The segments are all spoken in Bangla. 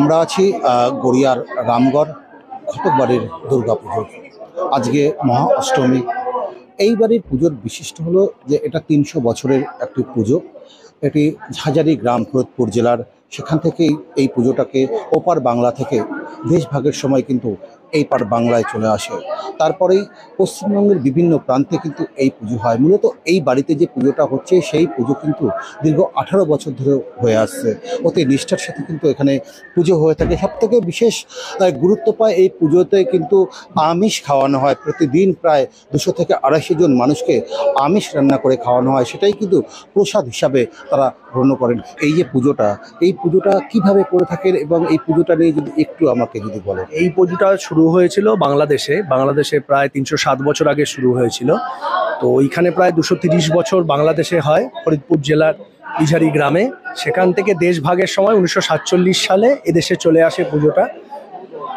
আমরা আছি গড়িয়ার রামগড় ঘটকবাড়ির দুর্গাপুজো। আজকে মহা অষ্টমী। এই বাড়ির পুজোর বিশিষ্ট হলো যে এটা ৩০০ বছরের একটি পুজো। এটি হাজারী গ্রাম, ফরিদপুর জেলার। সেখান থেকেই এই পুজোটাকে ওপার বাংলা থেকে দেশভাগের সময় কিন্তু এই পার বাংলায় চলে আসে। তারপরেই পশ্চিমবঙ্গের বিভিন্ন প্রান্তে কিন্তু এই পুজো হয়। মূলত এই বাড়িতে যে পুজোটা হচ্ছে সেই পুজো কিন্তু দীর্ঘ 18 বছর ধরে হয়ে আসছে। অতি নিষ্ঠার সাথে কিন্তু এখানে পুজো হয়ে থাকে। সবথেকে বিশেষ গুরুত্ব পায় এই পুজোতে কিন্তু আমিষ খাওয়ানো হয়। প্রতিদিন প্রায় 200 থেকে 250 জন মানুষকে আমিষ রান্না করে খাওয়ানো হয়। সেটাই কিন্তু প্রসাদ হিসাবে তারা গণ্য করেন। এই যে পুজোটা, এই পুজোটা কিভাবে করে থাকেন এবং এই পুজোটা নিয়ে যদি একটু আমাকে যদি বলেন। এই পুজোটা শুরু হয়েছিল বাংলাদেশে প্রায় 307 বছর আগে শুরু হয়েছিল। তো ওইখানে প্রায় 230 বছর বাংলাদেশে হয়, ফরিদপুর জেলার ইঝারি গ্রামে। সেখান থেকে দেশ ভাগের সময় 1947 সালে এদেশে চলে আসে পুজোটা।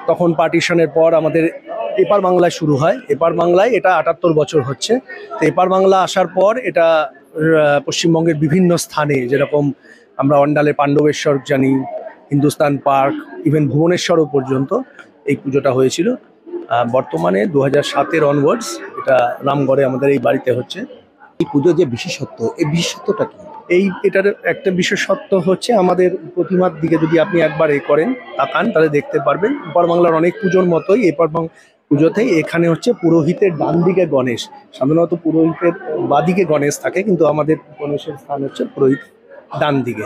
তখন পার্টিশনের পর আমাদের এপার বাংলায় শুরু হয়। এপার বাংলায় এটা 78 বছর হচ্ছে। তো এপার বাংলা আসার পর এটা পশ্চিমবঙ্গের বিভিন্ন স্থানে, যেরকম আমরা অন্ডালে পাণ্ডবেশ্বর জানি, হিন্দুস্তান পার্ক, ইভেন ভুবনেশ্বরও পর্যন্ত এই পুজোটা হয়েছিল। বর্তমানে 2007-এর অনওয়ার্ডস এটা রামগড়ে আমাদের এই বাড়িতে হচ্ছে। এই পুজোর যে বিশেষত্ব, এই বিশেষত্বটা কি? এটার একটা বিশেষত্ব হচ্ছে আমাদের প্রতিমার দিকে যদি আপনি একবার তাকান তাহলে দেখতে পারবেন এপার বাংলার অনেক পুজোর মতোই এপার পুজোতেই এখানে হচ্ছে পুরোহিতের ডান দিকে গণেশ। সাধারণত পুরোহিতের বাদিকে গণেশ থাকে, কিন্তু আমাদের গণেশের স্থান হচ্ছে পুরোহিত ডান দিকে।